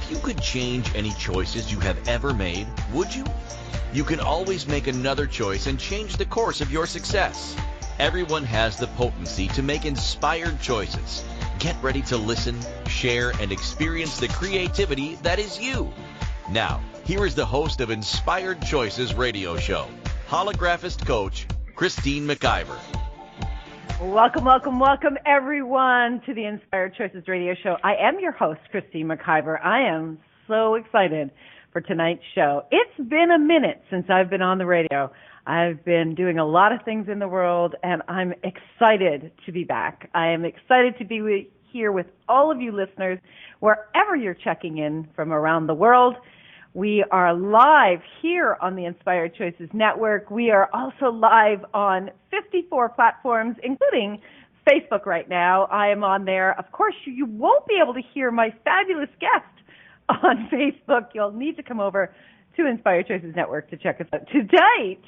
If you could change any choices you have ever made, would you? You can always make another choice and change the course of your success. Everyone has the potency to make inspired choices. Get ready to listen, share, and experience the creativity that is you. Now, here is the host of Inspired Choices radio show, holographist coach, Christine McIver. Welcome, welcome, welcome, everyone, to the Inspired Choices radio show. I am your host, Christine McIver. I am so excited for tonight's show. It's been a minute since I've been on the radio. I've been doing a lot of things in the world, and I'm excited to be back. I am excited to be here with all of you listeners, wherever you're checking in from around the world. We are live here on the Inspired Choices Network. We are also live on 54 platforms, including Facebook right now. I am on there. Of course, you won't be able to hear my fabulous guest on Facebook. You'll need to come over to Inspired Choices Network to check us out. To date,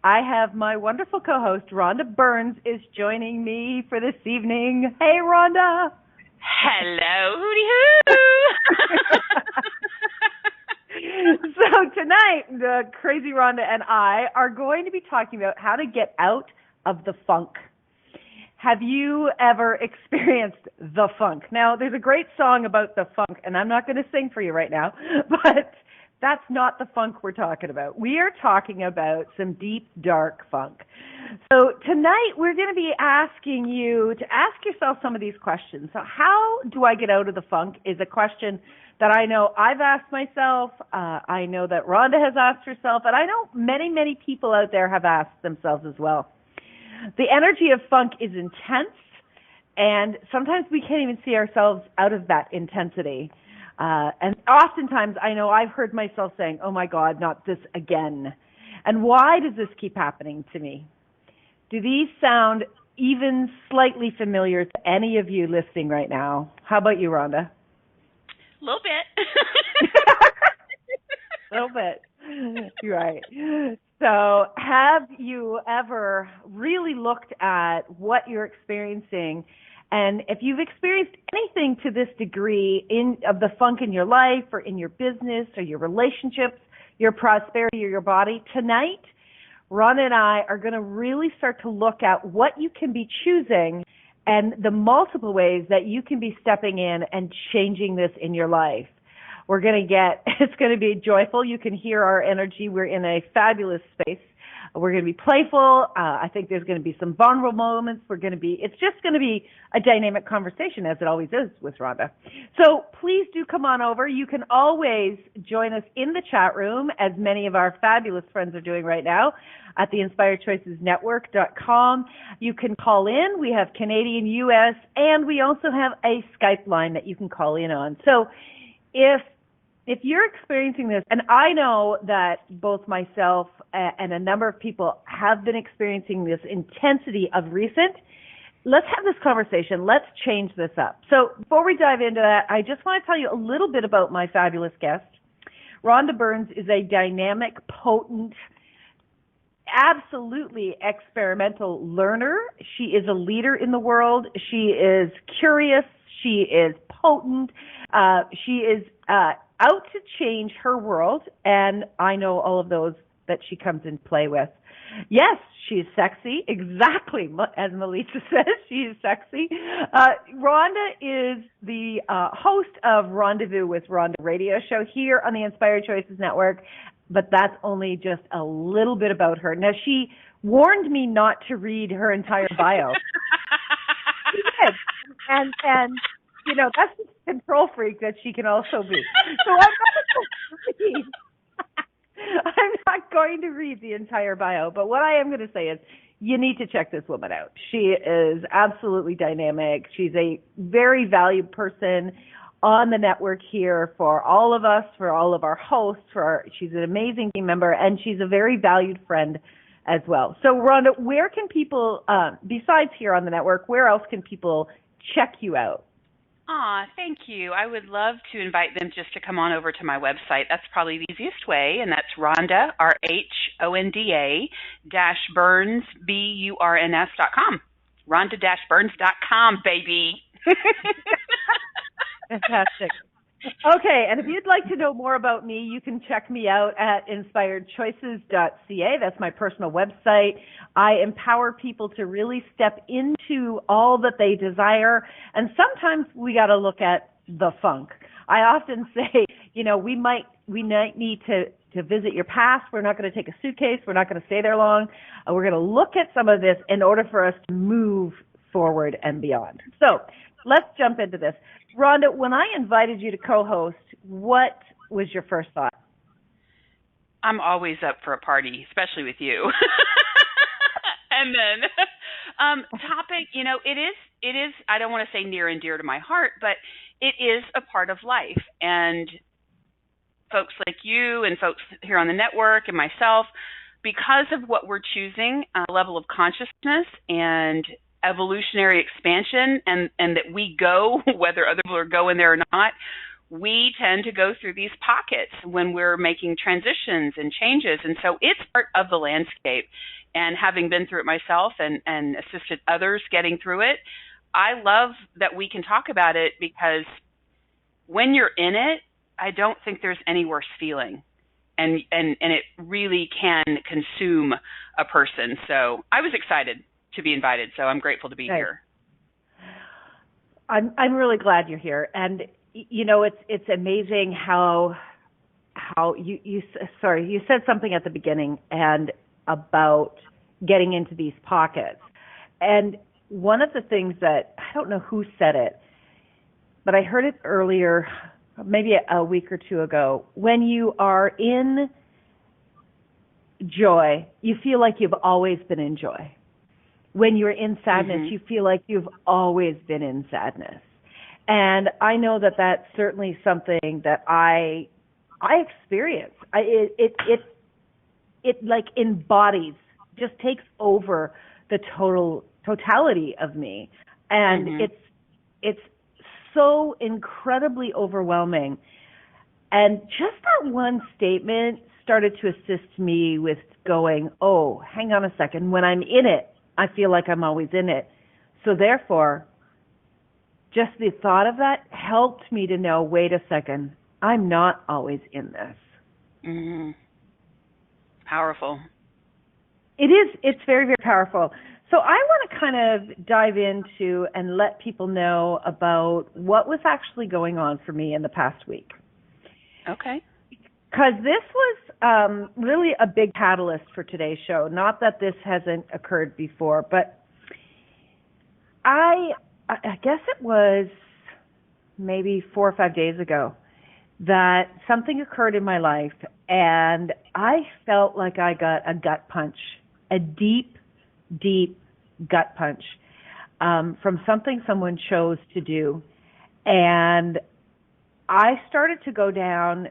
I have my wonderful co-host, Rhonda Burns, is joining me for this evening. Hey, Rhonda. Hello, hooty-hoo. So tonight, the crazy Rhonda and I are going to be talking about how to get out of the funk. Have you ever experienced the funk? Now, there's a great song about the funk, and I'm not going to sing for you right now, but that's not the funk we're talking about. We are talking about some deep, dark funk. So tonight, we're going to be asking you to ask yourself some of these questions. So how do I get out of the funk is a question that I know I've asked myself, I know that Rhonda has asked herself, and I know many, many people out there have asked themselves as well. The energy of funk is intense, and sometimes we can't even see ourselves out of that intensity. And oftentimes, I know I've heard myself saying, oh my God, not this again. And why does this keep happening to me? Do these sound even slightly familiar to any of you listening right now? How about you, Rhonda? A little bit. A little bit. You're right. So have you ever really looked at what you're experiencing? And if you've experienced anything to this degree of the funk in your life or in your business or your relationships, your prosperity or your body, tonight, Ron and I are going to really start to look at what you can be choosing and the multiple ways that you can be stepping in and changing this in your life. It's going to be joyful. You can hear our energy. We're in a fabulous space. We're going to be playful. I think there's going to be some vulnerable moments. It's just going to be a dynamic conversation, as it always is with Rhonda. So please do come on over. You can always join us in the chat room, as many of our fabulous friends are doing right now, at the inspiredchoicesnetwork.com. You can call in. We have Canadian, U.S., and we also have a Skype line that you can call in on. So if you're experiencing this, and I know that both myself and a number of people have been experiencing this intensity of recent, let's have this conversation. Let's change this up. So before we dive into that, I just want to tell you a little bit about my fabulous guest. Rhonda Burns is a dynamic, potent, absolutely experimental learner. She is a leader in the world. She is curious. She is potent. She is out to change her world, and I know all of those that she comes in play with. Yes, she's sexy, exactly as Melissa says, she is sexy. Rhonda is the host of Rendezvous with Rhonda radio show here on the Inspired Choices Network, but that's only just a little bit about her. Now, she warned me not to read her entire bio. She did. And you know, that's the control freak that she can also be. So I'm not going to read the entire bio, but what I am going to say is you need to check this woman out. She is absolutely dynamic. She's a very valued person on the network here for all of us, for all of our hosts. She's an amazing team member, and she's a very valued friend as well. So, Rhonda, where can people, besides here on the network, where else can people check you out? Thank you. I would love to invite them just to come on over to my website. That's probably the easiest way, and that's Rhonda, RHONDA, Burns, BURNS.com. Rhonda-Burns.com, baby. Fantastic. Okay, and if you'd like to know more about me, you can check me out at inspiredchoices.ca. That's my personal website. I empower people to really step into all that they desire, and sometimes we got to look at the funk. I often say, we might need to visit your past. We're not going to take a suitcase. We're not going to stay there long. We're going to look at some of this in order for us to move forward and beyond. So let's jump into this. Rhonda, when I invited you to co-host, what was your first thought? I'm always up for a party, especially with you. And then topic, it is, I don't want to say near and dear to my heart, but it is a part of life. And folks like you and folks here on the network and myself, because of what we're choosing, a level of consciousness and evolutionary expansion, and that we go, whether other people are going there or not, we tend to go through these pockets when we're making transitions and changes. And so it's part of the landscape. And having been through it myself and assisted others getting through it, I love that we can talk about it, because when you're in it, I don't think there's any worse feeling. And it really can consume a person. So I was excited to be invited, so I'm grateful to be here. I'm really glad you're here, and it's amazing how you said something at the beginning and about getting into these pockets, and one of the things that I don't know who said it, but I heard it earlier, maybe a week or two ago. When you are in joy, you feel like you've always been in joy. When you're in sadness, you feel like you've always been in sadness. And I know that that's certainly something that I experience. It like embodies, just takes over the totality of me. And it's so incredibly overwhelming. And just that one statement started to assist me with going, oh, hang on a second. When I'm in it, I feel like I'm always in it. So therefore, just the thought of that helped me to know, wait a second, I'm not always in this. Mm-hmm. Powerful. It is. It's very, very powerful. So I want to kind of dive into and let people know about what was actually going on for me in the past week. Okay. Because this was really a big catalyst for today's show. Not that this hasn't occurred before, but I guess it was maybe 4 or 5 days ago that something occurred in my life, and I felt like I got a gut punch, a deep, deep gut punch from something someone chose to do. And I started to go down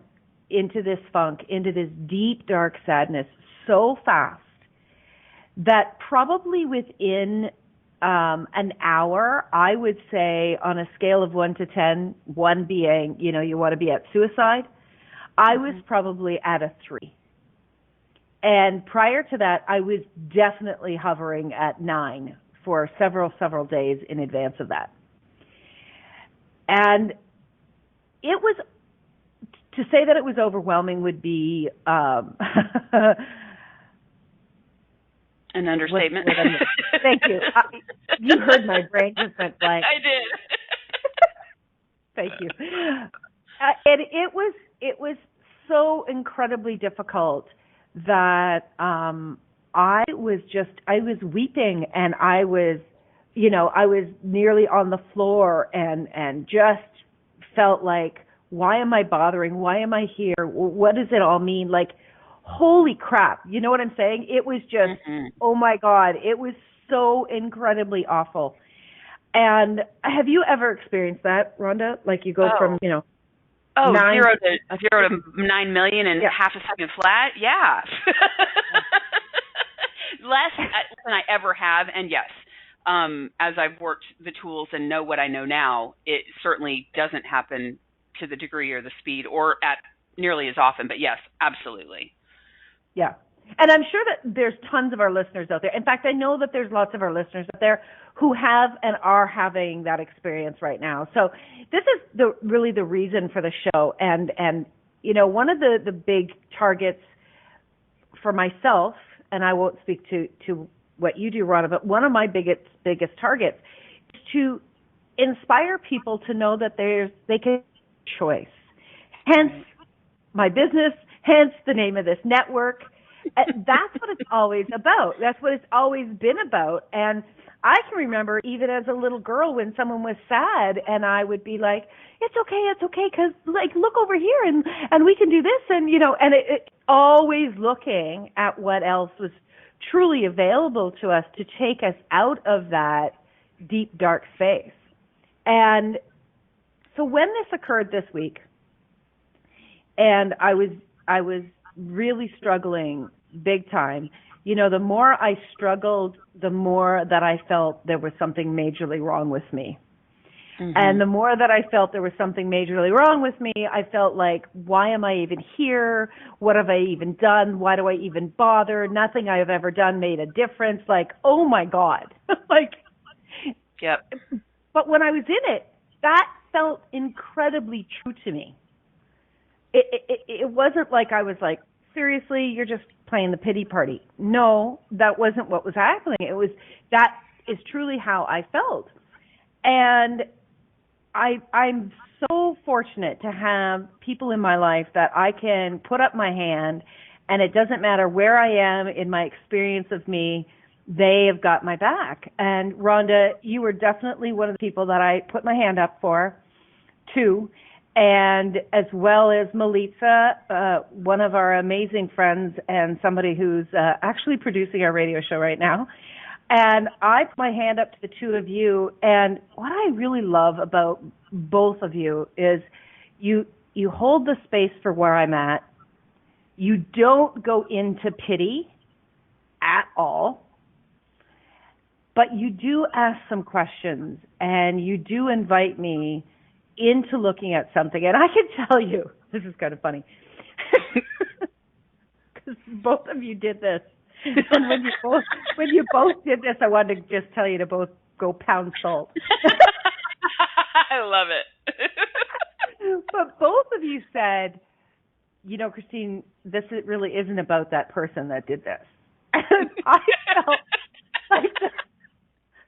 into this funk, into this deep, dark sadness so fast that probably within an hour, I would say on a scale of 1 to 10, 1 being, you want to be at suicide, I was probably at a 3. And prior to that, I was definitely hovering at 9 for several days in advance of that. And it was, to say that it was overwhelming would be an understatement. Thank you. You heard my brain just went blank. I did. Thank you. And it was so incredibly difficult that I was weeping, and I was nearly on the floor and just felt like, why am I bothering? Why am I here? What does it all mean? Like, holy crap. You know what I'm saying? It was just, oh my God, it was so incredibly awful. And have you ever experienced that, Rhonda? Like you go from, 0 9 to 9 million in half a second flat? Yeah. Less than I ever have. And yes, as I've worked the tools and know what I know now, it certainly doesn't happen to the degree or the speed or at nearly as often. But yes, absolutely. Yeah. And I'm sure that there's tons of our listeners out there. In fact, I know that there's lots of our listeners out there who have and are having that experience right now. So this is really the reason for the show. And one of the big targets for myself, and I won't speak to what you do, Rhonda, but one of my biggest targets is to inspire people to know that they can choice. Hence my business, hence the name of this network. That's what it's always about. That's what it's always been about. And I can remember even as a little girl when someone was sad and I would be like, it's okay, because look over here and we can do this. And, and it always looking at what else was truly available to us to take us out of that deep, dark space. And so when this occurred this week, and I was really struggling big time. The more I struggled, the more that I felt there was something majorly wrong with me. Mm-hmm. And the more that I felt there was something majorly wrong with me, I felt like, why am I even here? What have I even done? Why do I even bother? Nothing I have ever done made a difference. Like, oh my God. Yep. But when I was in it, that felt incredibly true to me. It wasn't like I was like, seriously, you're just playing the pity party. No, that wasn't what was happening. That is truly how I felt. And I'm so fortunate to have people in my life that I can put up my hand, and it doesn't matter where I am in my experience of me, they have got my back. And Rhonda, you were definitely one of the people that I put my hand up for, too. And as well as Melitza, one of our amazing friends and somebody who's actually producing our radio show right now. And I put my hand up to the two of you. And what I really love about both of you is you hold the space for where I'm at. You don't go into pity at all. But you do ask some questions, and you do invite me into looking at something. And I can tell you, this is kind of funny, because both of you did this. And when you both did this, I wanted to just tell you to both go pound salt. I love it. But both of you said, Christine, this really isn't about that person that did this. And I felt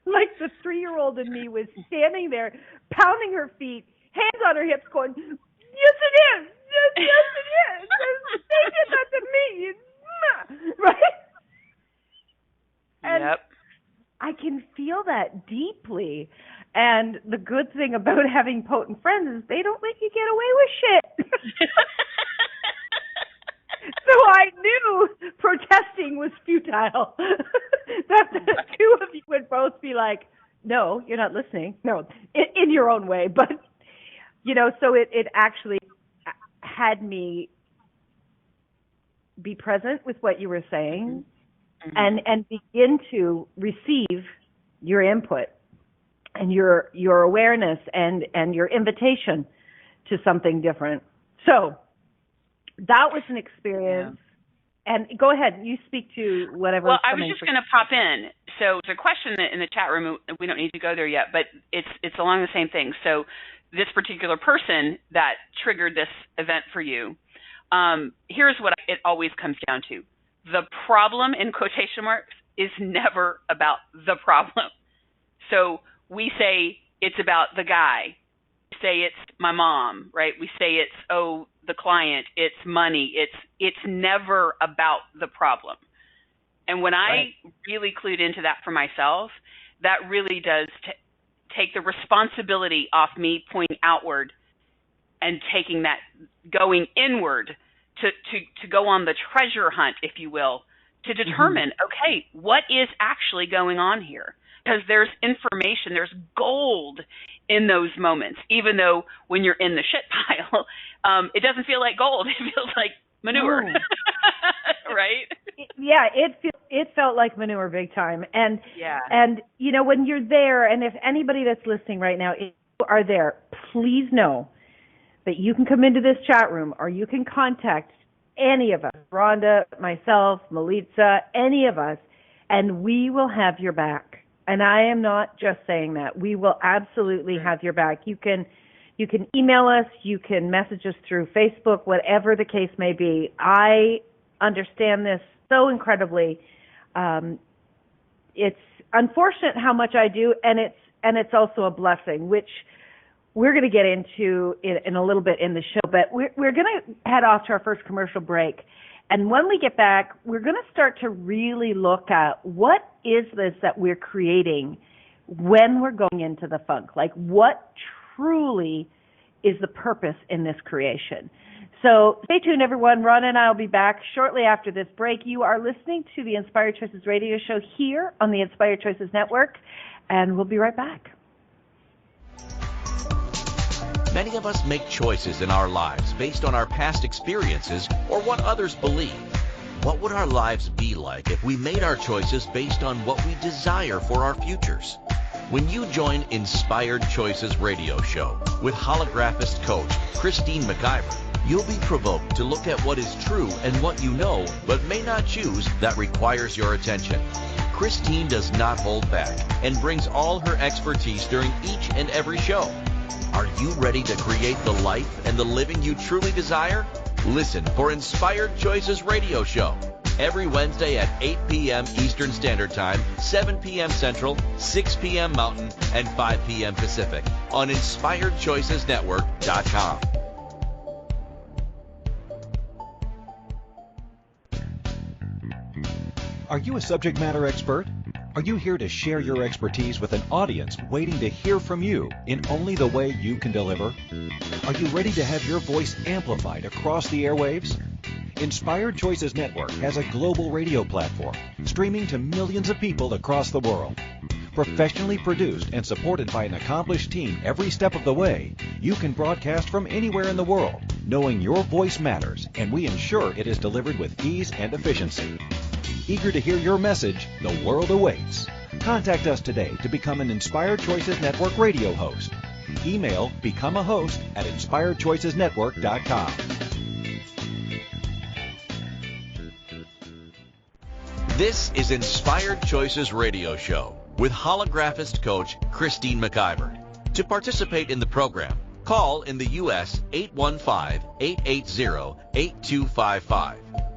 like the 3-year-old in me was standing there, pounding her feet, hands on her hips, going, yes, it is. Yes, it is. They did that to me. Right? And yep. I can feel that deeply. And the good thing about having potent friends is they don't make you get away with shit. So I knew protesting was futile. That the two of you would both be like, no, you're not listening. No, in your own way. But, so it actually had me be present with what you were saying, mm-hmm. and begin to receive your input and your awareness and your invitation to something different. So that was an experience. Yeah. And go ahead, you speak to whatever. Well, I was just going to pop in. So there's a question in the chat room. We don't need to go there yet, but it's along the same thing. So this particular person that triggered this event for you, here's what it always comes down to. The problem, in quotation marks, is never about the problem. So we say it's about the guy. We say it's my mom, right? We say it's, the client, it's money. It's never about the problem. And when I really clued into that for myself, that really does take the responsibility off me pointing outward and taking that, going inward to go on the treasure hunt, if you will, to determine, okay, what is actually going on here? Because there's information, there's gold in those moments, even though when you're in the shit pile, it doesn't feel like gold. It feels like manure, right? It felt like manure big time. And when you're there, and if anybody that's listening right now, if you are there, please know that you can come into this chat room or you can contact any of us, Rhonda, myself, Melitza, any of us, and we will have your back. And I am not just saying that. We will absolutely have your back. You can email us, you can message us through Facebook, whatever the case may be. I understand this so incredibly. It's unfortunate how much I do, and it's also a blessing, which we're going to get into in a little bit in the show. But we're going to head off to our first commercial break. And when we get back, we're going to start to really look at what is this that we're creating when we're going into the funk. Like, what truly is the purpose in this creation? So stay tuned, everyone. Ron and I will be back shortly after this break. You are listening to the Inspired Choices radio show here on the Inspired Choices Network, and we'll be right back. Many of us make choices in our lives based on our past experiences or what others believe. What would our lives be like if we made our choices based on what we desire for our futures? When you join Inspired Choices radio show with holographist coach Christine McIver, you'll be provoked to look at what is true and what you know but may not choose that requires your attention. Christine does not hold back and brings all her expertise during each and every show. Are you ready to create the life and the living you truly desire? Listen for Inspired Choices radio show every Wednesday at 8 p.m. Eastern Standard Time, 7 p.m. Central, 6 p.m. Mountain, and 5 p.m. Pacific on InspiredChoicesNetwork.com. Are you a subject matter expert? Are you here to share your expertise with an audience waiting to hear from you in only the way you can deliver? Are you ready to have your voice amplified across the airwaves? Inspired Choices Network has a global radio platform streaming to millions of people across the world. Professionally produced and supported by an accomplished team every step of the way, you can broadcast from anywhere in the world, knowing your voice matters, and we ensure it is delivered with ease and efficiency. Eager to hear your message, the world awaits. Contact us today to become an Inspired Choices Network radio host. Email becomeahost@inspiredchoicesnetwork.com. This is Inspired Choices radio show with holographist coach Christine McIver. To participate in the program, call in the U.S. 815-880-8255.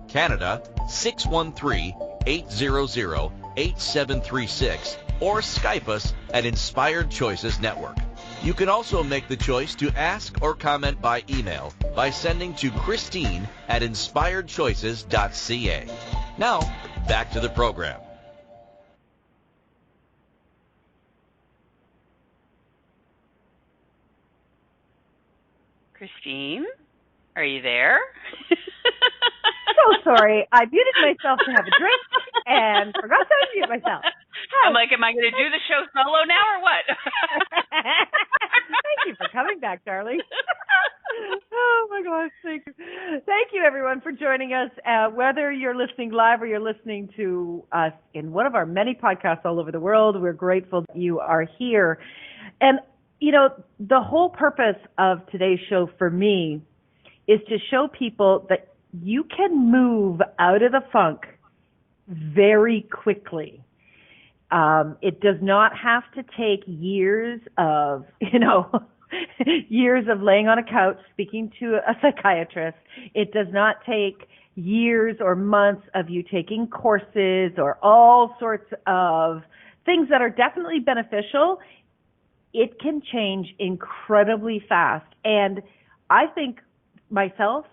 Canada 613-800-8736, or Skype us at Inspired Choices Network. You can also make the choice to ask or comment by email by sending to Christine@inspiredchoices.ca. Now, back to the program. Christine, are you there? So sorry. I muted myself to have a drink and forgot to unmute myself. Hi. I'm like, am I going to do the show solo now or what? Thank you for coming back, darling. Oh, my gosh. Thank you. Thank you, everyone, for joining us. Whether you're listening live or you're listening to us in one of our many podcasts all over the world, we're grateful that you are here. And, you know, the whole purpose of today's show for me is to show people that you can move out of the funk very quickly. It does not have to take years of, years of laying on a couch speaking to a psychiatrist. It does not take years or months of you taking courses or all sorts of things that are definitely beneficial. It can change incredibly fast. And I think myself,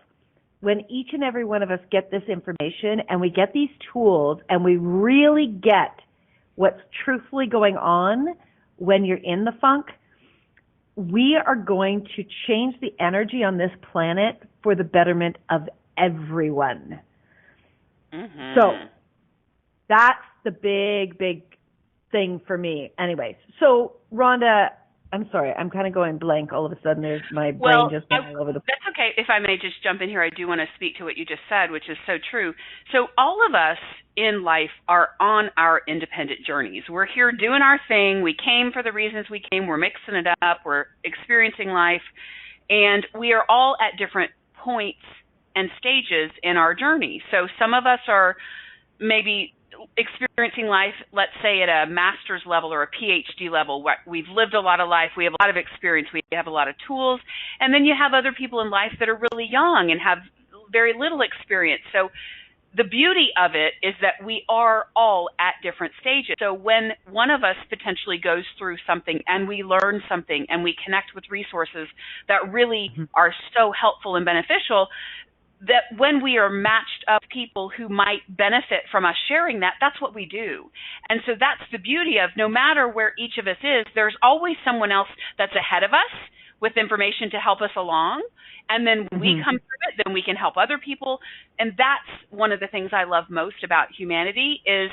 when each and every one of us get this information and we get these tools and we really get what's truthfully going on when you're in the funk, we are going to change the energy on this planet for the betterment of everyone. Mm-hmm. So that's the big, big thing for me. Anyways, so Rhonda, I'm sorry, I'm kind of going blank all of a sudden. There's my brain just went all over the place. That's okay. If I may just jump in here, I do want to speak to what you just said, which is so true. So all of us in life are on our independent journeys. We're here doing our thing. We came for the reasons we came. We're mixing it up. We're experiencing life. And we are all at different points and stages in our journey. So some of us are maybe experiencing life, let's say at a master's level or a PhD level. We've lived a lot of life. We have a lot of experience. We have a lot of tools. And then you have other people in life that are really young and have very little experience. So the beauty of it is that we are all at different stages. So when one of us potentially goes through something and we learn something and we connect with resources that really are so helpful and beneficial, that when we are matched up people who might benefit from us sharing that, that's what we do. And so that's the beauty of no matter where each of us is, there's always someone else that's ahead of us with information to help us along. And then we come through it, then we can help other people. And that's one of the things I love most about humanity is,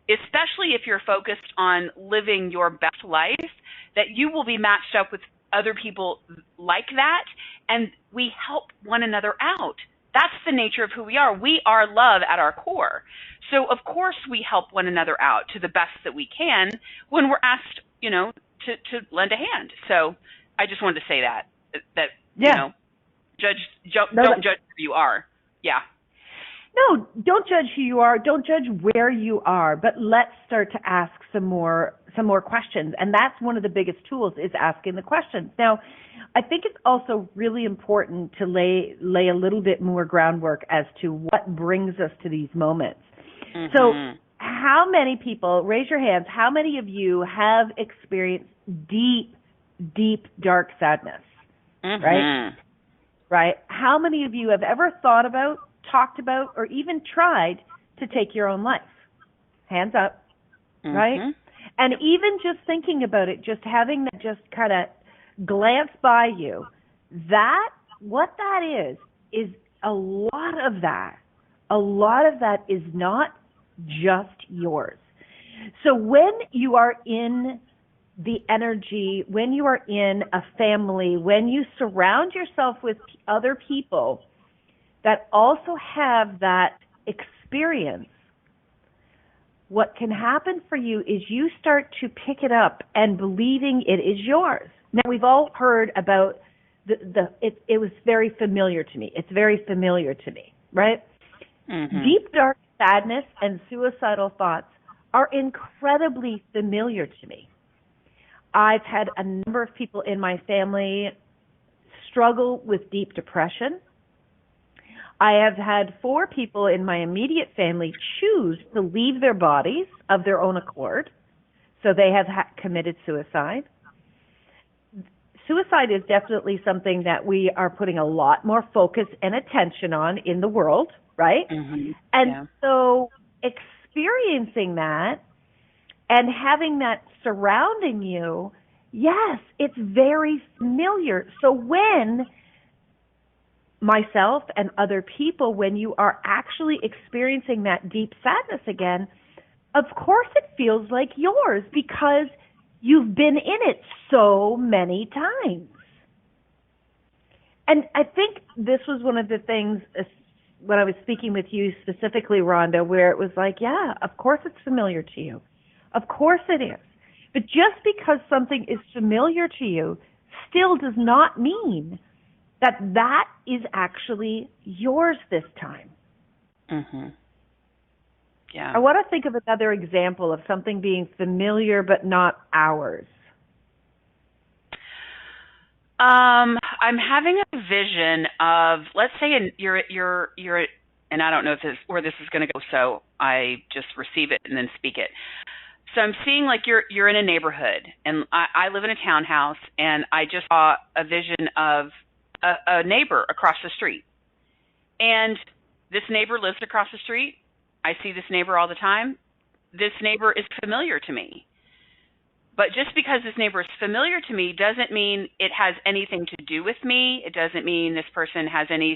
especially if you're focused on living your best life, that you will be matched up with other people like that, and we help one another out. That's the nature of who we are. We are love at our core. So, of course, we help one another out to the best that we can when we're asked, to lend a hand. So I just wanted to say that don't judge who you are. Yeah. No, don't judge who you are. Don't judge where you are. But let's start to ask some more questions. And that's one of the biggest tools is asking the questions. Now, I think it's also really important to lay a little bit more groundwork as to what brings us to these moments. So how many people, raise your hands, how many of you have experienced deep, deep, dark sadness? Right? How many of you have ever thought about, talked about, or even tried to take your own life? Hands up, right? And even just thinking about it, just having that just kind of glance by you, what that is a lot of that is not just yours. So when you are in the energy, when you are in a family, when you surround yourself with other people that also have that experience, what can happen for you is you start to pick it up and believing it is yours. Now, we've all heard about it was very familiar to me. It's very familiar to me, right? Deep, dark sadness and suicidal thoughts are incredibly familiar to me. I've had a number of people in my family struggle with deep depression. I have had 4 people in my immediate family choose to leave their bodies of their own accord, so they have committed suicide. Suicide is definitely something that we are putting a lot more focus and attention on in the world, right? So experiencing that and having that surrounding you, yes, it's very familiar. So when myself and other people, when you are actually experiencing that deep sadness again, of course it feels like yours because you've been in it so many times. And I think this was one of the things when I was speaking with you specifically, Rhonda, where it was like, yeah, of course it's familiar to you. Of course it is. But just because something is familiar to you still does not mean that that is actually yours this time. Yeah. I want to think of another example of something being familiar but not ours. I'm having a vision of, let's say, you're, and I don't know where this is going to go, so I just receive it and then speak it. So I'm seeing like you're in a neighborhood, and I live in a townhouse, and I just saw a vision of a neighbor across the street. And this neighbor lives across the street. I see this neighbor all the time. This neighbor is familiar to me. But just because this neighbor is familiar to me doesn't mean it has anything to do with me. It doesn't mean this person has any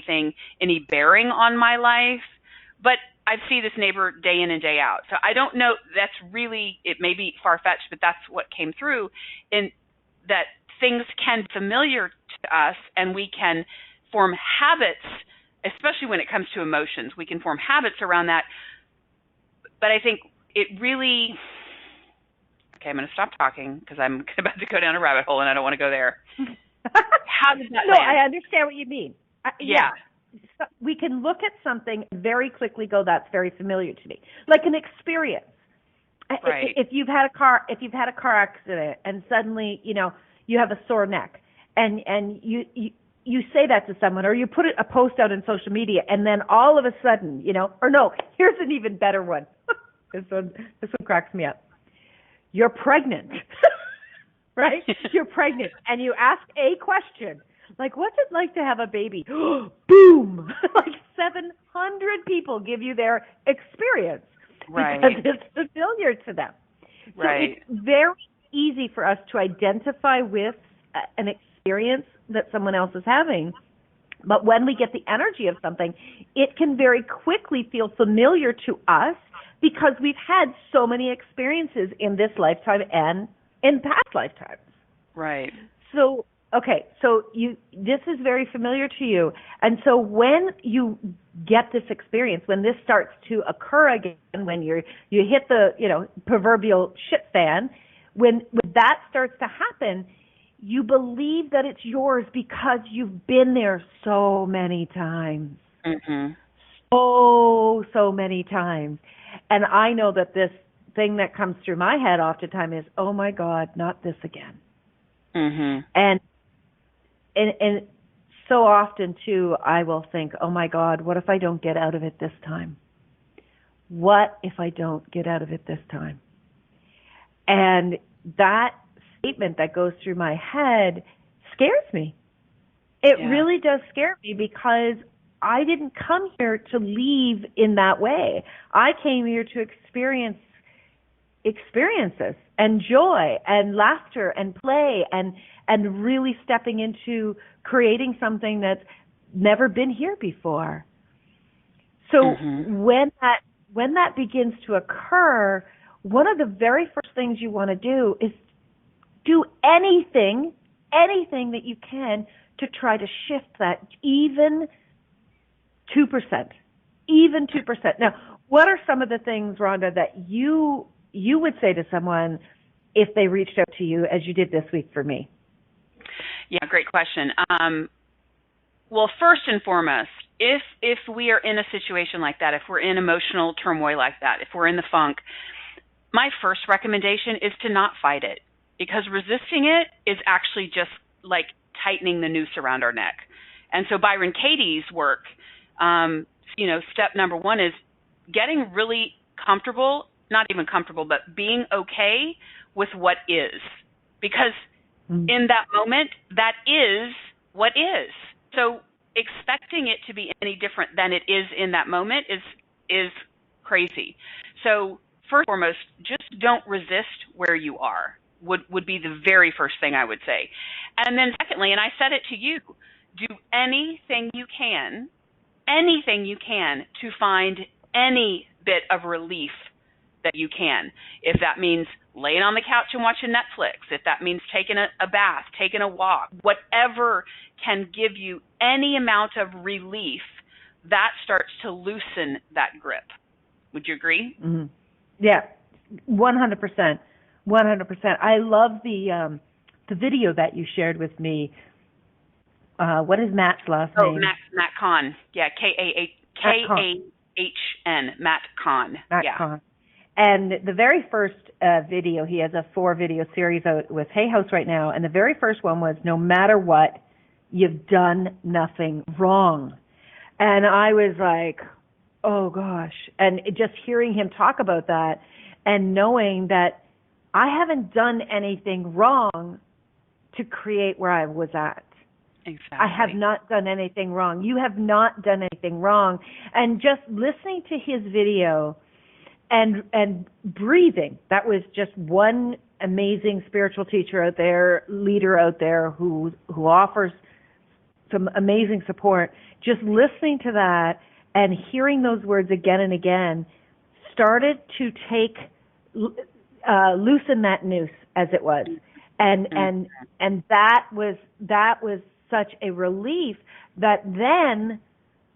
bearing on my life. But I see this neighbor day in and day out. So I don't know, it may be far-fetched, but that's what came through, in that things can be familiar to us and we can form habits, especially when it comes to emotions. We can form habits around that. But I think it really... Okay, I'm going to stop talking because I'm about to go down a rabbit hole and I don't want to go there. How does that land? I understand what you mean. Yeah. we can look at something and very quickly go, that's very familiar to me, like an experience. Right. If you've had a car accident and suddenly you have a sore neck, and you say that to someone, or you put a post out on social media, and then all of a sudden, or no, here's an even better one. This one cracks me up. You're pregnant, right? You're pregnant, and you ask a question, like, what's it like to have a baby? Boom! Like 700 people give you their experience because it's familiar to them. So it's very easy for us to identify with an experience that someone else is having. But when we get the energy of something, it can very quickly feel familiar to us because we've had so many experiences in this lifetime and in past lifetimes. Right. So, okay, so this is very familiar to you. And so when you get this experience, when this starts to occur again, when you hit the, proverbial shit fan, when that starts to happen, you believe that it's yours because you've been there so many times. Mm-hmm. So many times. And I know that this thing that comes through my head oftentimes is, oh my God, not this again. Mm-hmm. And so often too, I will think, oh my God, what if I don't get out of it this time? What if I don't get out of it this time? And that statement that goes through my head scares me. It really does scare me because I didn't come here to leave in that way. I came here to experience experiences and joy and laughter and play and really stepping into creating something that's never been here before. So when that begins to occur, one of the very first things you want to do is do anything that you can to try to shift that even 2%. Now, what are some of the things, Rhonda, that you would say to someone if they reached out to you as you did this week for me? Yeah, great question. Well, first and foremost, if we are in a situation like that, if we're in emotional turmoil like that, if we're in the funk, my first recommendation is to not fight it, because resisting it is actually just like tightening the noose around our neck. And so Byron Katie's work, step number one is getting really comfortable, not even comfortable, but being okay with what is. Because in that moment, that is what is. So expecting it to be any different than it is in that moment is crazy. So first and foremost, just don't resist where you are would be the very first thing I would say. And then secondly, and I said it to you, do anything you can to find any bit of relief that you can. If that means laying on the couch and watching Netflix, if that means taking a bath, taking a walk, whatever can give you any amount of relief, that starts to loosen that grip. Would you agree? Mm-hmm. Yeah, 100%. 100%. I love the video that you shared with me. What is Matt's last name? Oh, Matt Kahn. Yeah, Kahn. Matt Kahn. Matt Kahn. And the very first video, he has a 4-video series out with Hay House right now, and the very first one was, no matter what, you've done nothing wrong. And I was like, oh gosh. And just hearing him talk about that and knowing that I haven't done anything wrong to create where I was at. Exactly. I have not done anything wrong. You have not done anything wrong. And just listening to his video and breathing, that was just one amazing spiritual teacher out there, leader out there who offers some amazing support. Just listening to that and hearing those words again and again started to loosen that noose, as it was. And that was such a relief that then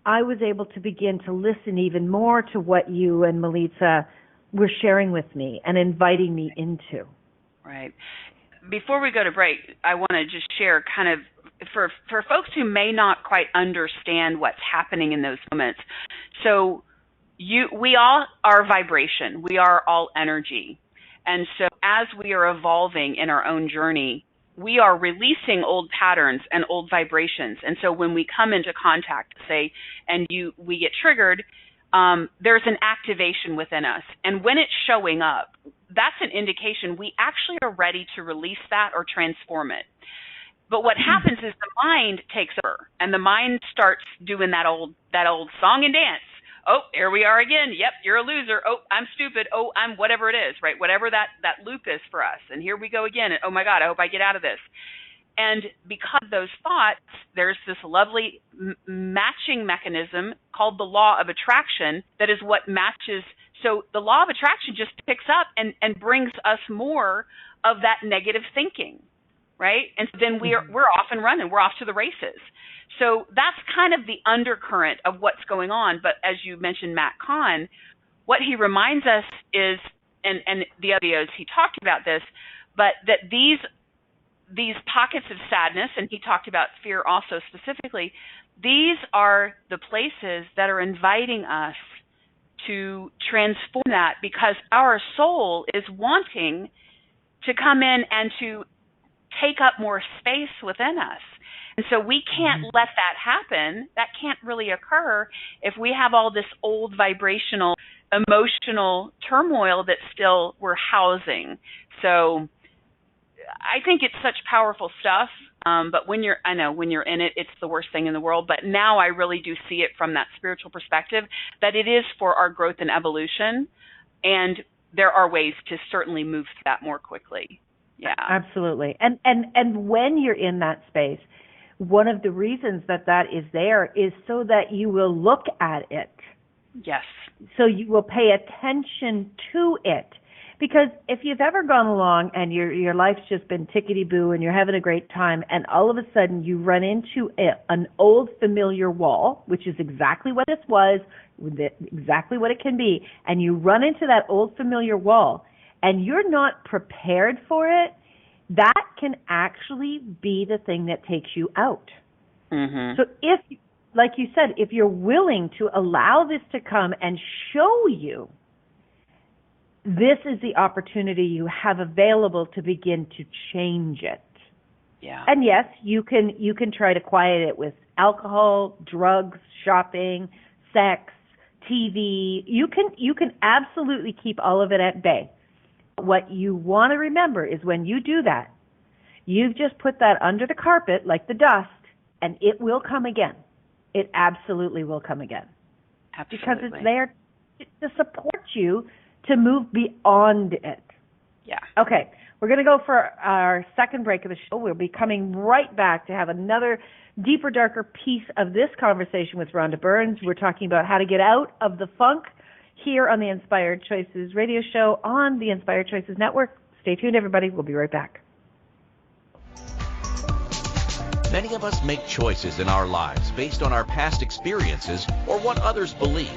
I was able to begin to listen even more to what you and Melissa were sharing with me and inviting me into. Right. Before we go to break, I want to just share kind of for folks who may not quite understand what's happening in those moments, so we all are vibration. We are all energy. And so as we are evolving in our own journey, we are releasing old patterns and old vibrations. And so when we come into contact, say, and we get triggered, there's an activation within us. And when it's showing up, that's an indication we actually are ready to release that or transform it. But what happens is the mind takes over, and the mind starts doing that old song and dance. Oh, here we are again. Yep, you're a loser. Oh, I'm stupid. Oh, I'm whatever it is, right? Whatever that loop is for us. And here we go again. And, oh, my God, I hope I get out of this. And because of those thoughts, there's this lovely matching mechanism called the law of attraction that is what matches. So the law of attraction just picks up and brings us more of that negative thinking, right? And then we're off and running. We're off to the races. So that's kind of the undercurrent of what's going on. But as you mentioned, Matt Kahn, what he reminds us is, and the other videos he talked about this, but that these pockets of sadness, and he talked about fear also specifically, these are the places that are inviting us to transform that, because our soul is wanting to come in and to take up more space within us. And so we can't let that happen. That can't really occur if we have all this old vibrational, emotional turmoil that still we're housing. So I think it's such powerful stuff. But when you're in it, it's the worst thing in the world. But now I really do see it from that spiritual perspective, that it is for our growth and evolution. And there are ways to certainly move through that more quickly. Yeah, absolutely. And when you're in that space, one of the reasons that is there is so that you will look at it. Yes. So you will pay attention to it. Because if you've ever gone along and your life's just been tickety-boo and you're having a great time, and all of a sudden you run into an old familiar wall, which is exactly what this was, exactly what it can be, and you run into that old familiar wall and you're not prepared for it, that can actually be the thing that takes you out. Mm-hmm. So if, like you said, if you're willing to allow this to come and show you, this is the opportunity you have available to begin to change it. Yeah. And yes, you can try to quiet it with alcohol, drugs, shopping, sex, TV. You can absolutely keep all of it at bay. What you want to remember is when you do that, you've just put that under the carpet like the dust, and it will come again. It absolutely will come again. Absolutely. Because it's there to support you to move beyond it. Yeah. Okay, we're going to go for our second break of the show. We'll be coming right back to have another deeper, darker piece of this conversation with Rhonda Burns. We're talking about how to get out of the funk here on the Inspired Choices radio show on the Inspired Choices Network. Stay tuned, everybody. We'll be right back. Many of us make choices in our lives based on our past experiences or what others believe.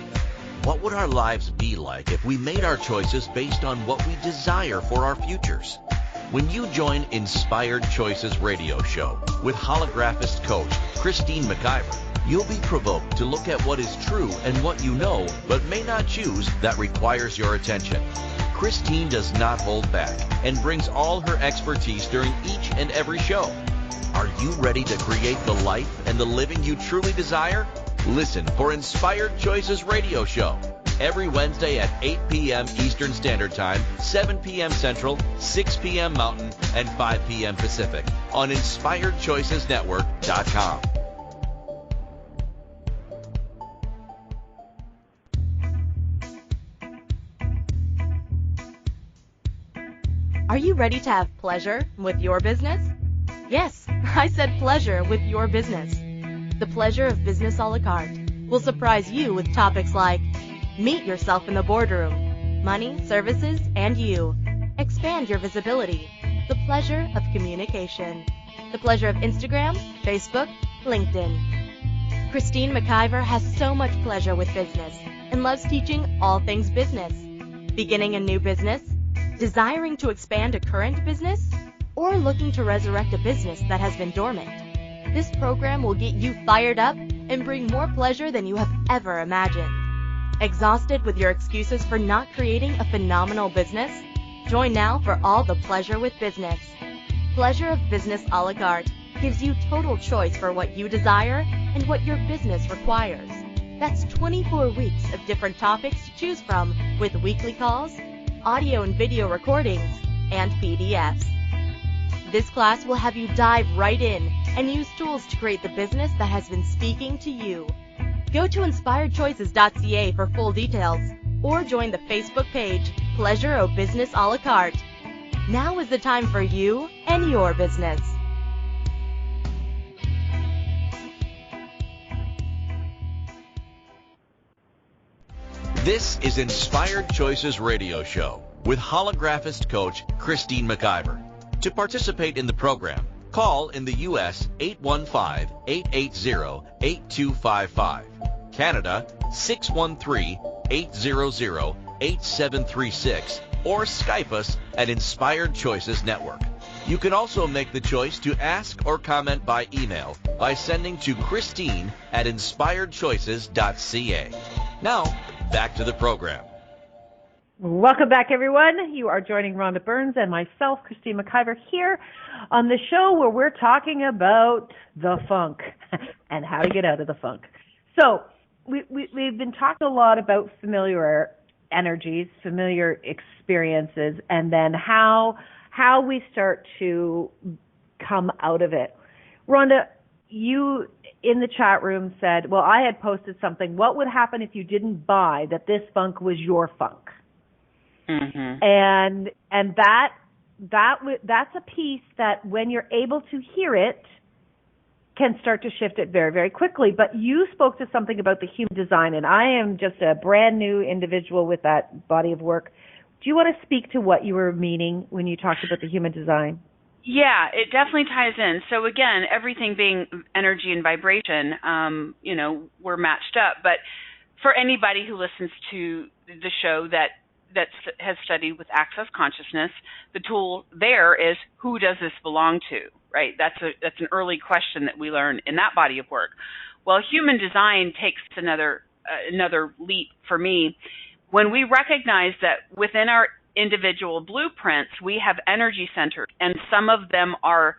What would our lives be like if we made our choices based on what we desire for our futures? When you join Inspired Choices radio show with holographist coach Christine McIver, you'll be provoked to look at what is true and what you know but may not choose that requires your attention. Christine does not hold back and brings all her expertise during each and every show. Are you ready to create the life and the living you truly desire? Listen for Inspired Choices radio show every Wednesday at 8 p.m. Eastern Standard Time, 7 p.m. Central, 6 p.m. Mountain, and 5 p.m. Pacific on InspiredChoicesNetwork.com. Are you ready to have pleasure with your business? Yes, I said pleasure with your business. The Pleasure of Business a la carte will surprise you with topics like meet yourself in the boardroom, money, services, and you. Expand your visibility. The pleasure of communication. The pleasure of Instagram, Facebook, LinkedIn. Christine McIver has so much pleasure with business and loves teaching all things business. Beginning a new business? Desiring to expand a current business? Or looking to resurrect a business that has been dormant? This program will get you fired up and bring more pleasure than you have ever imagined. Exhausted with your excuses for not creating a phenomenal business? Join now for all the pleasure with business. Pleasure of Business a la carte gives you total choice for what you desire and what your business requires. That's 24 weeks of different topics to choose from with weekly calls, audio and video recordings, and PDFs. This class will have you dive right in and use tools to create the business that has been speaking to you. Go to inspiredchoices.ca for full details or join the Facebook page Pleasure of Business a la carte. Now is the time for you and your business. This is Inspired Choices Radio Show with holographist coach Christine McIver. To participate in the program, call in the U.S. 815-880-8255, Canada 613-800-8736, or Skype us at Inspired Choices Network. You can also make the choice to ask or comment by email by sending to Christine at inspiredchoices.ca. Now, back to the program. Welcome back, everyone. You are joining Rhonda Burns and myself, Christine McIver, here on the show where we're talking about the funk and how to get out of the funk. So we've been talking a lot about familiar energies, familiar experiences, and then how we start to come out of it. Rhonda, you in the chat room said, well, I had posted something. What would happen if you didn't buy that this funk was your funk? Mm-hmm. And that's a piece that when you're able to hear it can start to shift it very, very quickly. But you spoke to something about the human design, and I am just a brand new individual with that body of work. Do you want to speak to what you were meaning when you talked about the human design? Yeah, it definitely ties in. So again, everything being energy and vibration, we're matched up. But for anybody who listens to the show that has studied with access consciousness, the tool there is, who does this belong to, right? That's an early question that we learn in that body of work. Well, human design takes another leap for me. When we recognize that within our individual blueprints, we have energy centers, and some of them are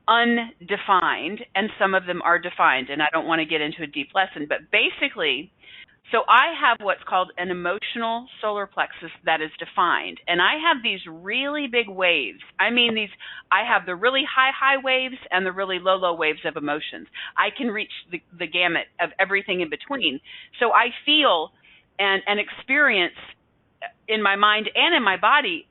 undefined and some of them are defined. And I don't want to get into a deep lesson, but basically, so I have what's called an emotional solar plexus that is defined. And I have these really big waves. I have the really high waves and the really low waves of emotions. I can reach the gamut of everything in between. So I feel and experience in my mind and in my body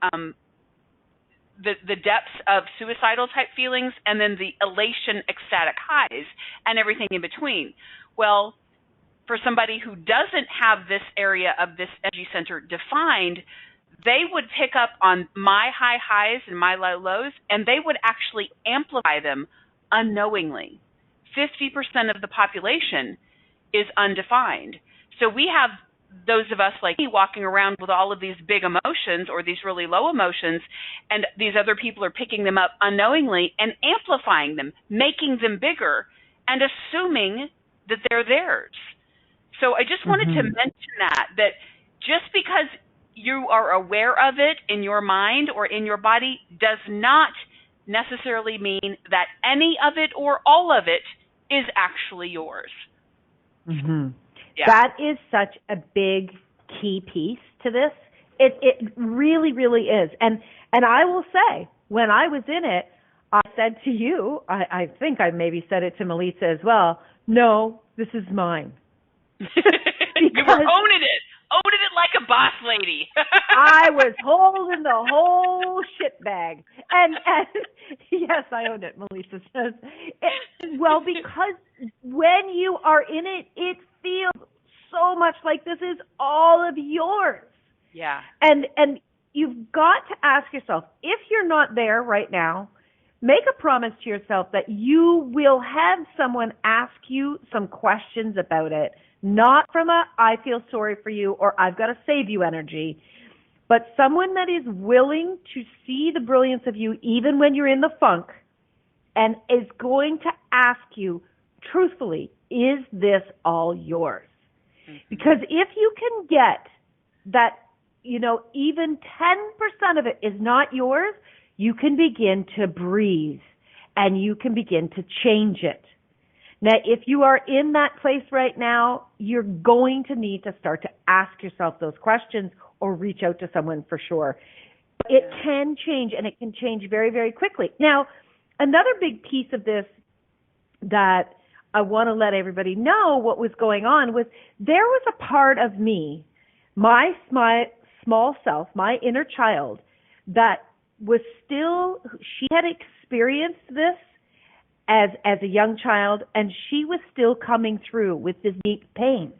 the depths of suicidal type feelings and then the elation, ecstatic highs and everything in between. Well, for somebody who doesn't have this area of this energy center defined, they would pick up on my high highs and my low lows, and they would actually amplify them unknowingly. 50% of the population is undefined. So we have those of us like me walking around with all of these big emotions or these really low emotions, and these other people are picking them up unknowingly and amplifying them, making them bigger, and assuming that they're theirs. So I just wanted to mention that just because you are aware of it in your mind or in your body does not necessarily mean that any of it or all of it is actually yours. Mm-hmm. Yeah. That is such a big key piece to this. It really, really is. And I will say, when I was in it, I said to you, I think I maybe said it to Melissa as well, no, this is mine. You were owning it like a boss lady. I was holding the whole shit bag. And yes, I owned it, Melissa says. Because when you are in it, it feels so much like this is all of yours. Yeah. And you've got to ask yourself, if you're not there right now, make a promise to yourself that you will have someone ask you some questions about it, not from a I feel sorry for you or I've got to save you energy, but someone that is willing to see the brilliance of you even when you're in the funk and is going to ask you truthfully, is this all yours? Because if you can get that, even 10% of it is not yours, you can begin to breathe and you can begin to change it. Now, if you are in that place right now, you're going to need to start to ask yourself those questions or reach out to someone for sure. It can change, and it can change very, very quickly. Now, another big piece of this that I want to let everybody know what was going on was there was a part of me, my small self, my inner child, that was still, she had experienced this as a young child, and she was still coming through with this deep pain.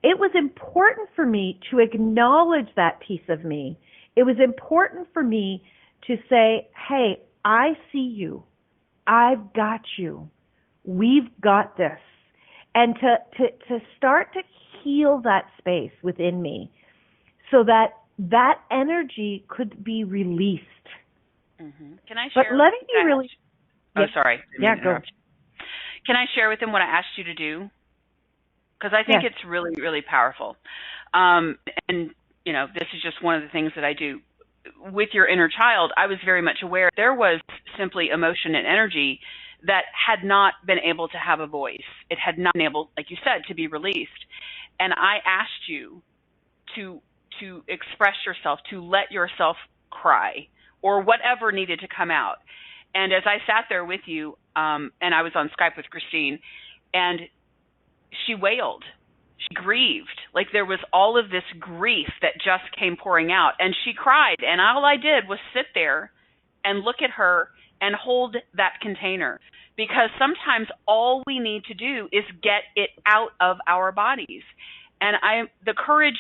It was important for me to acknowledge that piece of me. It was important for me to say, hey, I see you. I've got you. We've got this. And to start to heal that space within me so that energy could be released. Mm-hmm. Can I share? But let me be really... Oh, sorry. Yeah, go. Can I share with them what I asked you to do? Because I think it's really, really powerful. And, this is just one of the things that I do. With your inner child, I was very much aware there was simply emotion and energy that had not been able to have a voice. It had not been able, like you said, to be released. And I asked you to express yourself, to let yourself cry or whatever needed to come out. And as I sat there with you, and I was on Skype with Christine, and she wailed. She grieved. Like there was all of this grief that just came pouring out. And she cried. And all I did was sit there and look at her and hold that container. Because sometimes all we need to do is get it out of our bodies. And the courage,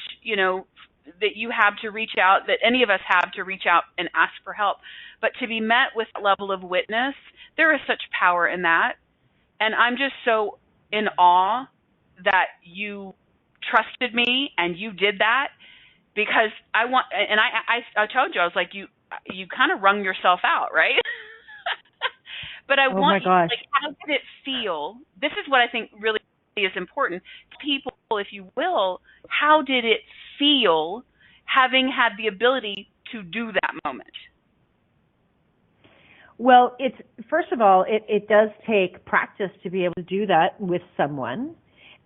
that you have to reach out, that any of us have to reach out and ask for help. But to be met with a level of witness, there is such power in that. And I'm just so in awe that you trusted me and you did that, because I told you, I was like, you kind of wrung yourself out, right? But I want you, like, how did it feel? This is what I think really is important. People, if you will, how did it feel having had the ability to do that moment? Well, first of all, it does take practice to be able to do that with someone,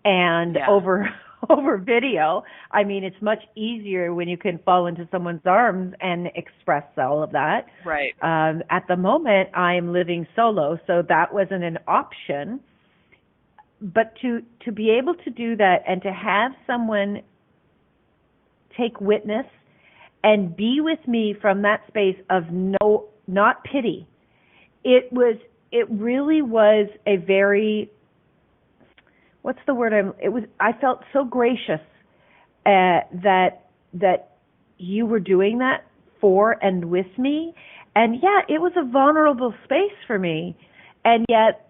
and over video. I mean, it's much easier when you can fall into someone's arms and express all of that. Right. At the moment, I'm living solo, so that wasn't an option. But to be able to do that and to have someone take witness and be with me from that space of not pity. It really was a very, what's the word? I felt so gracious that you were doing that for and with me. And it was a vulnerable space for me. And yet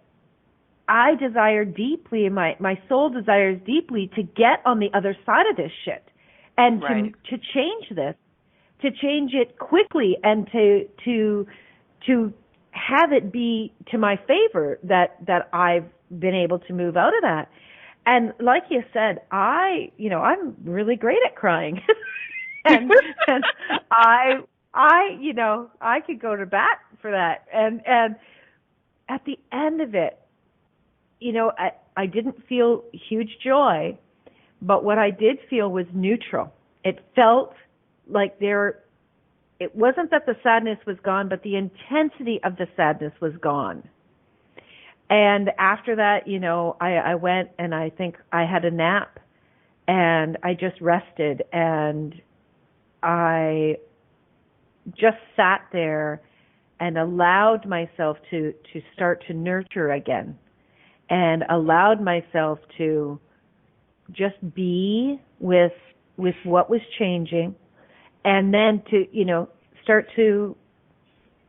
I desire deeply, my soul desires deeply to get on the other side of this shit and to change this, to change it quickly, and to have it be to my favor that I've been able to move out of that. And like you said, I'm really great at crying. and I could go to bat for that. And at the end of it, I didn't feel huge joy, but what I did feel was neutral. It felt like it wasn't that the sadness was gone, but the intensity of the sadness was gone. And after that, I went and I think I had a nap and I just rested, and I just sat there and allowed myself to start to nurture again, and allowed myself to just be with what was changing, and then to, start to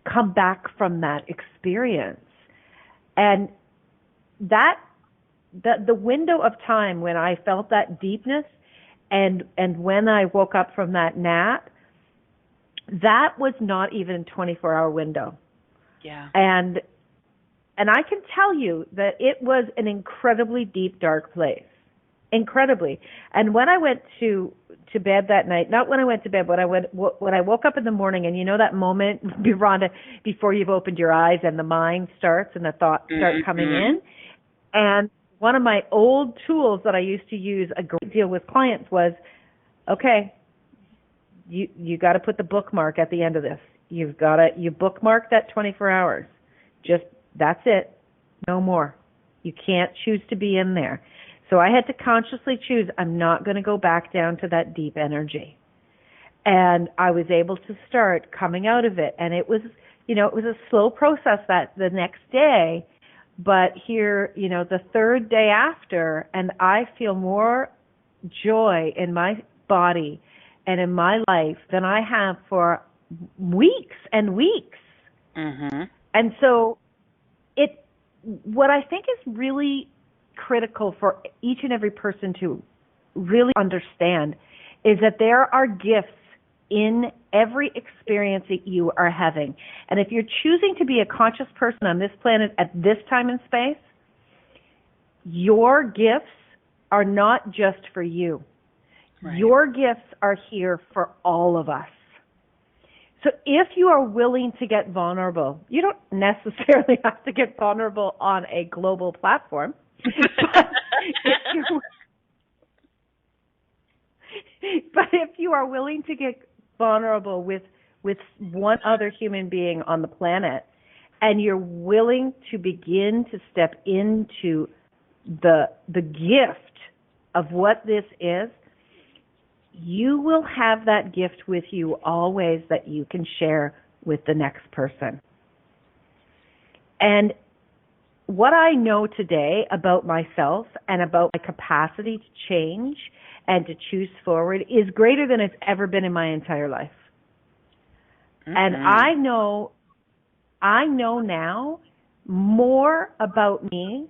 come back from that experience. And the window of time when I felt that deepness and when I woke up from that nap, that was not even a 24-hour window. Yeah. And And I can tell you that it was an incredibly deep, dark place. Incredibly. And when I went to bed that night, not when I went to bed, when I woke up in the morning, and you know that moment, Rhonda, before you've opened your eyes and the mind starts and the thoughts start coming in. And one of my old tools that I used to use a great deal with clients was, okay, you got to put the bookmark at the end of this. You bookmark that 24 hours. Just, that's it. No more. You can't choose to be in there. So I had to consciously choose, I'm not going to go back down to that deep energy. And I was able to start coming out of it. And it was, it was a slow process that the next day, but here, the third day after, and I feel more joy in my body and in my life than I have for weeks and weeks. Mm-hmm. And so what I think is really critical for each and every person to really understand is that there are gifts in every experience that you are having. And if you're choosing to be a conscious person on this planet at this time and space, your gifts are not just for you. Right. Your gifts are here for all of us. So if you are willing to get vulnerable, you don't necessarily have to get vulnerable on a global platform. But if you are willing to get vulnerable with one other human being on the planet, and you're willing to begin to step into the gift of what this is, you will have that gift with you always that you can share with the next person. And what I know today about myself and about my capacity to change and to choose forward is greater than it's ever been in my entire life. Mm-hmm. And I know now more about me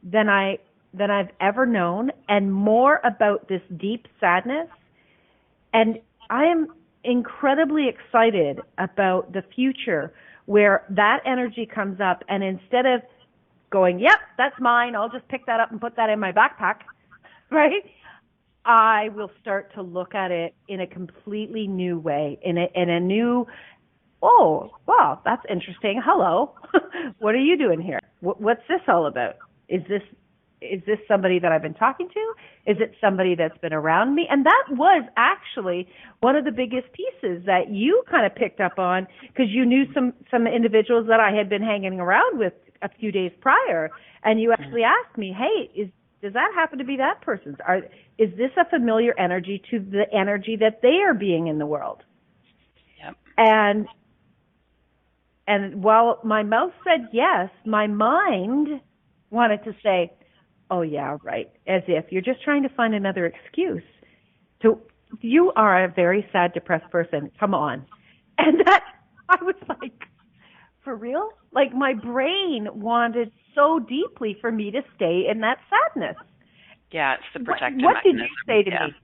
than I've ever known, and more about this deep sadness. And I am incredibly excited about the future where that energy comes up, and instead of going, yep, that's mine, I'll just pick that up and put that in my backpack, right? I will start to look at it in a completely new way, in a new, oh, wow, that's interesting. Hello. What are you doing here? What's this all about? Is this somebody that I've been talking to? Is it somebody that's been around me? And that was actually one of the biggest pieces that you kind of picked up on, because you knew some individuals that I had been hanging around with a few days prior, and you actually asked me, hey, does that happen to be that person's? Is this a familiar energy to the energy that they are being in the world? Yep. And while my mouth said yes, my mind wanted to say, oh, yeah, right, as if you're just trying to find another excuse. So you are a very sad, depressed person. Come on. And that, I was like, for real? Like, my brain wanted so deeply for me to stay in that sadness. Yeah, it's the protective What mechanism. Did you say to me?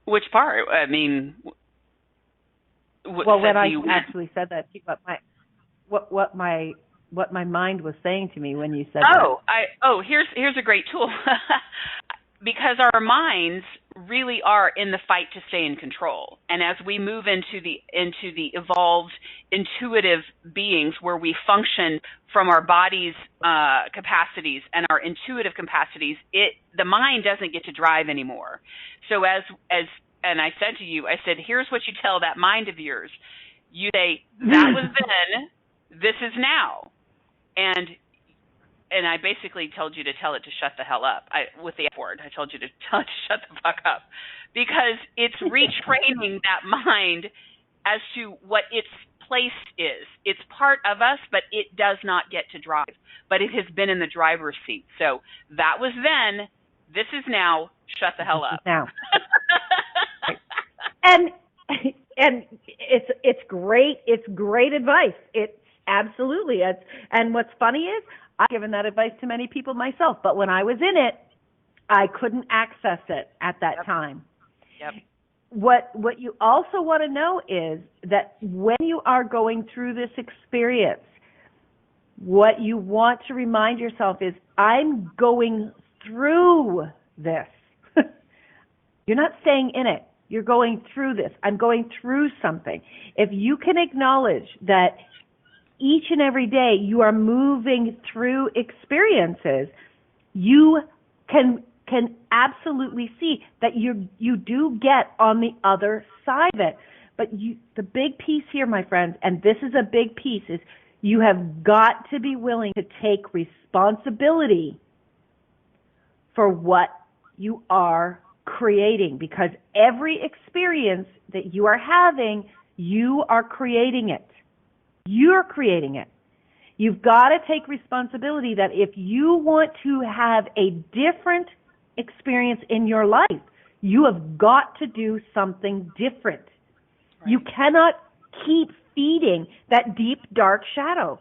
Which part? I mean, well, when I actually said that, what my mind was saying to me when you said that. Here's a great tool. Because our minds really are in the fight to stay in control. And as we move into the evolved intuitive beings where we function from our body's capacities and our intuitive capacities, the mind doesn't get to drive anymore. So and I said to you, I said, here's what you tell that mind of yours. You say, that was then, this is now. And I basically told you to tell it to shut the hell up. With the F word, I told you to tell it to shut the fuck up, because it's retraining that mind as to what its place is. It's part of us, but it does not get to drive. But it has been in the driver's seat. So that was then. This is now. Shut the hell up. Now. And it's great. It's great advice. It's absolutely. And what's funny is, I've given that advice to many people myself, but when I was in it, I couldn't access it at that time. Yep. What you also want to know is that when you are going through this experience, What you want to remind yourself is, I'm going through this. You're not staying in it. You're going through this. I'm going through something. If you can acknowledge that each and every day you are moving through experiences, you can absolutely see that you do get on the other side of it. But the big piece here, my friends, and this is a big piece, is you have got to be willing to take responsibility for what you are creating, because every experience that you are having, you are creating it. You're creating it. You've got to take responsibility that if you want to have a different experience in your life, you have got to do something different. Right. You cannot keep feeding that deep, dark shadow.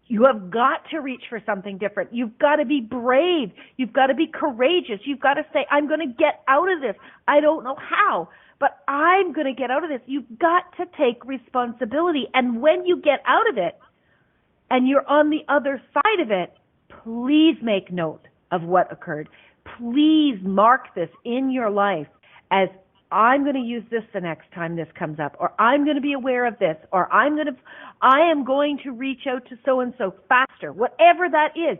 You have got to reach for something different. You've got to be brave. You've got to be courageous. You've got to say, I'm going to get out of this. I don't know how, but I'm going to get out of this. You've got to take responsibility. And when you get out of it and you're on the other side of it, please make note of what occurred. Please mark this in your life as, I'm going to use this the next time this comes up, or I'm going to be aware of this, or I am going to reach out to so-and-so faster. Whatever that is,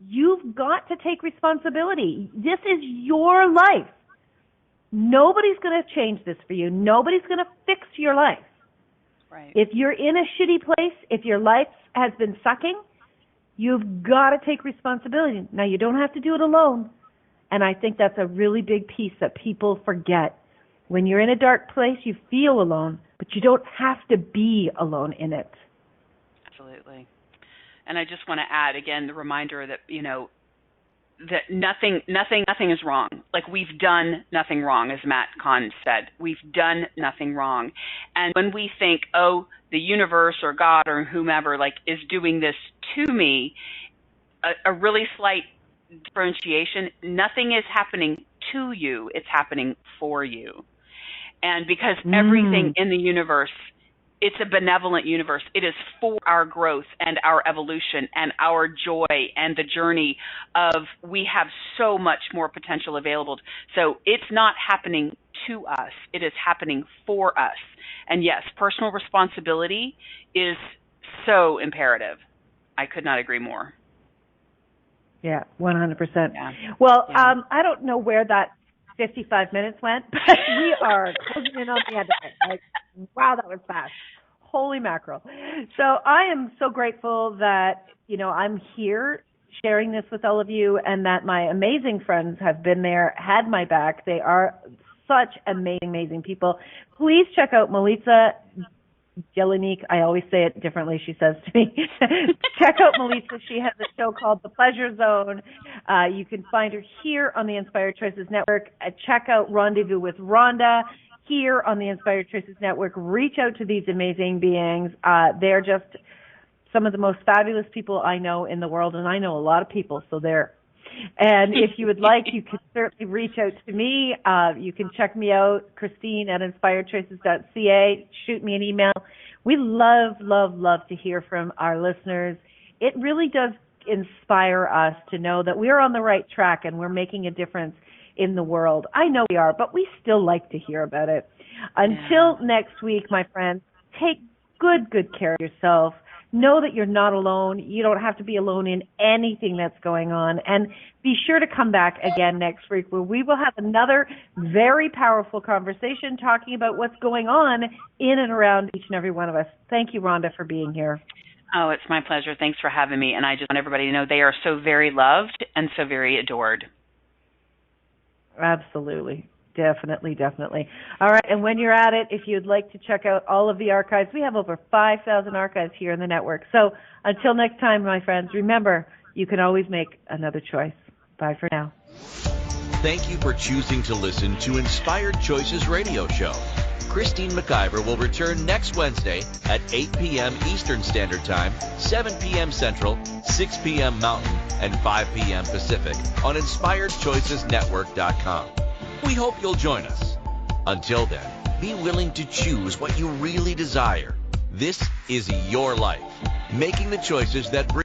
you've got to take responsibility. This is your life. Nobody's going to change this for you. Nobody's going to fix your life. Right. If you're in a shitty place, if your life has been sucking, you've got to take responsibility. Now, you don't have to do it alone, and I think that's a really big piece that people forget. When you're in a dark place, you feel alone, but you don't have to be alone in it. Absolutely. And I just want to add, again, the reminder that, that nothing is wrong. Like, we've done nothing wrong, as Matt Kahn said. We've done nothing wrong. And when we think, oh, the universe or God or whomever, is doing this to me, a really slight differentiation, nothing is happening to you. It's happening for you. And because everything in the universe, it's a benevolent universe. It is for our growth and our evolution and our joy and the journey of, we have so much more potential available. So it's not happening to us. It is happening for us. And yes, personal responsibility is so imperative. I could not agree more. Yeah, 100%. Yeah. Well, yeah. I don't know where that 55 minutes went, but we are closing in on the end of it. Wow, that was fast. Holy mackerel. So I am so grateful that, I'm here sharing this with all of you, and that my amazing friends have been there, had my back. They are such amazing people. Please check out Melissa Jelinek. I always say it differently, she says to me. Check out Melissa. She has a show called The Pleasure Zone. You can find her here on the Inspired Choices Network. Check out Rendezvous with Rhonda here on the Inspired Choices Network. Reach out to these amazing beings. They're just some of the most fabulous people I know in the world, and I know a lot of people, so they're. And if you would like, you can certainly reach out to me. You can check me out, Christine at inspiredchoices.ca. Shoot me an email. We love to hear from our listeners. It really does inspire us to know that we're on the right track and we're making a difference in the world. I know we are, but we still like to hear about it. Until next week, my friends, take good care of yourself. Know that you're not alone. You don't have to be alone in anything that's going on. And be sure to come back again next week, where we will have another very powerful conversation talking about what's going on in and around each and every one of us. Thank you, Rhonda, for being here. Oh, it's my pleasure. Thanks for having me. And I just want everybody to know they are so very loved and so very adored. Absolutely. Definitely. All right, and when you're at it, if you'd like to check out all of the archives, we have over 5,000 archives here in the network. So until next time, my friends, remember, you can always make another choice. Bye for now. Thank you for choosing to listen to Inspired Choices Radio Show. Christine McIver will return next Wednesday at 8 p.m. Eastern Standard Time, 7 p.m. Central, 6 p.m. Mountain, and 5 p.m. Pacific on InspiredChoicesNetwork.com. We hope you'll join us. Until then, be willing to choose what you really desire. This is your life. making the choices that bring